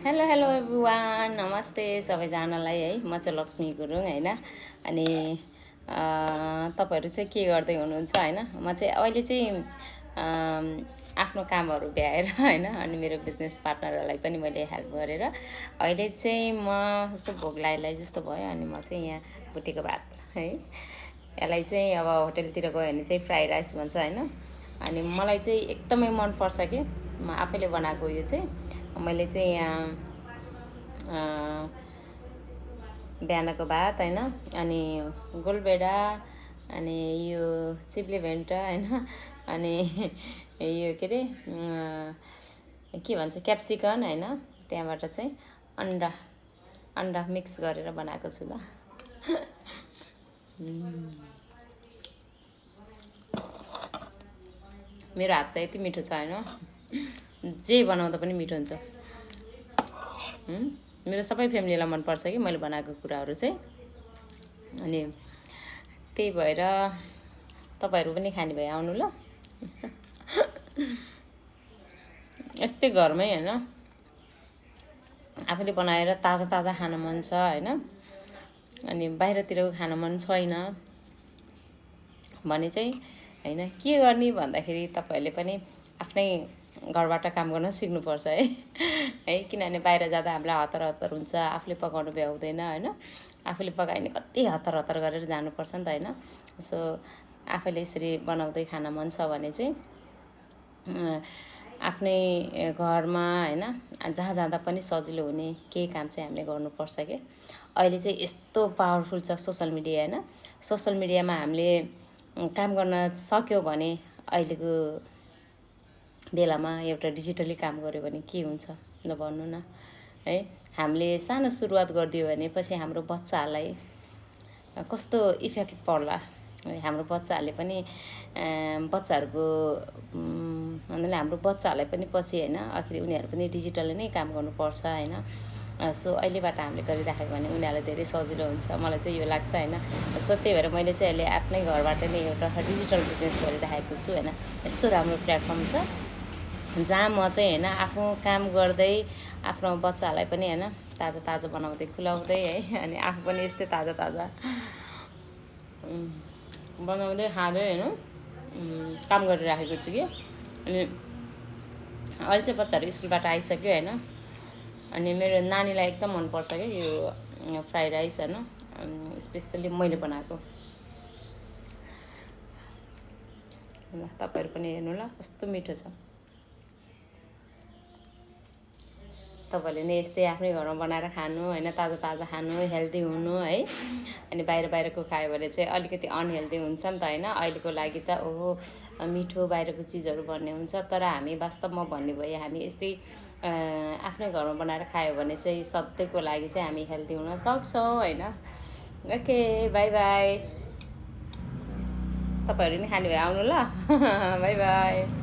Hello hello everyone, नमस्ते सबैजनालाई है। म चाहिँ लक्ष्मी गुरुङ होइन। अनि तपाईँहरू चाहिँ के गर्दै हुनुहुन्छ होइन। म चाहिँ अहिले चाहिँ आफ्नो कामहरू भ्याएर होइन, अनि मेरो बिजनेस पार्टनरहरूलाई पनि मैले हेल्प गरेर अहिले चाहिँ म जस्तो भोक लागेलाई जस्तो भयो। अनि म चाहिँ यहाँ भुटेको भात है, यसलाई चाहिँ अब होटेलतिर गयो भने चाहिँ फ्राई राइस भन्छ होइन। अनि मलाई चाहिँ एकदमै मनपर्छ कि म आफैले बनाएको यो चाहिँ मैले चाहिँ बिहानको भात होइन, अनि गोलभेडा, अनि यो चिप्ले भेन्टा होइन, अनि यो के अरे के भन्छ क्याप्सिकन होइन, त्यहाँबाट चाहिँ अन्डा मिक्स गरेर बनाएको छु ल। मेरो हात त यति मिठो छ होइन, जे बनाउँदा पनि मिठो हुन्छ। मेरो सबै फ्यामिलीलाई मनपर्छ कि मैले बनाएको कुराहरू चाहिँ। अनि त्यही भएर तपाईँहरू पनि खाने भए आउनु ल। यस्तै घरमै होइन, आफूले बनाएर ताजा ताजा खान मन छ होइन। अनि बाहिरतिरको खान मन छैन भने चाहिँ होइन के गर्ने भन्दाखेरि तपाईँहरूले पनि आफ्नै घरबाट काम गर्न सिक्नुपर्छ है है। किनभने बाहिर जाँदा हामीलाई हतार हतार हुन्छ, आफूले पकाउनु भ्याउँदैन होइन। आफूले पकायो भने कति हतार हतार गरेर जानुपर्छ नि त होइन। सो आफैले यसरी बनाउँदै खान मन छ भने चाहिँ आफ्नै घरमा होइन, जहाँ जाँदा पनि सजिलो हुने केही काम चाहिँ हामीले गर्नुपर्छ कि। अहिले चाहिँ यस्तो पावरफुल छ सोसल मिडिया होइन। सोसल मिडियामा हामीले काम गर्न सक्यो भने अहिलेको बेलामा एउटा डिजिटली काम गऱ्यो भने के हुन्छ ल भन्नु न है। हामीले सानो सुरुवात गरिदियो भने पछि हाम्रो बच्चाहरूलाई कस्तो इफेक्ट पर्ला। हाम्रो बच्चाहरूले पनि बच्चाहरूको भन्नाले हाम्रो बच्चाहरूलाई पनि पछि होइन, आखिर उनीहरू पनि डिजिटली नै काम गर्नुपर्छ होइन। सो अहिलेबाट हामीले गरिराख्यो भने उनीहरूलाई धेरै सजिलो हुन्छ, मलाई चाहिँ यो लाग्छ होइन। सो त्यही भएर मैले चाहिँ अहिले आफ्नै घरबाट नै एउटा डिजिटल बिजनेस गरिराखेको छु होइन। यस्तो राम्रो प्लेटफर्म छ जहाँ म चाहिँ होइन आफ्नो काम गर्दै आफ्नो बच्चाहरूलाई पनि होइन ताजा ताजा बनाउँदै खुलाउँदै है, अनि आफू पनि यस्तै ताजा ताजा बनाउँदै खाँदै होइन काम गरिराखेको छु कि। अनि अहिले चाहिँ बच्चाहरू स्कुलबाट आइसक्यो होइन। अनि मेरो नानीलाई एकदम मनपर्छ क्या यो फ्राई राइस होइन, स्पेसली मैले बनाएको। ल तपाईँहरू पनि हेर्नु ल, कस्तो मिठो छ। तपाईँहरूले नि यस्तै आफ्नै घरमा बनाएर खानु होइन, ताजा ताजा खानु, हेल्दी हुनु है। अनि बाहिरको खायो भने चाहिँ अलिकति अनहेल्दी हुन्छ नि त होइन। अहिलेको लागि त ओहो मिठो बाहिरको चिजहरू भन्ने हुन्छ, तर हामी वास्तवमा भन्ने भयो हामी यस्तै आफ्नै घरमा बनाएर खायो भने चाहिँ सधैँको लागि चाहिँ हामी हेल्दी हुन सक्छौँ होइन। ओके बाई बाई, तपाईँहरू नि खाने भए आउनु ल। By by.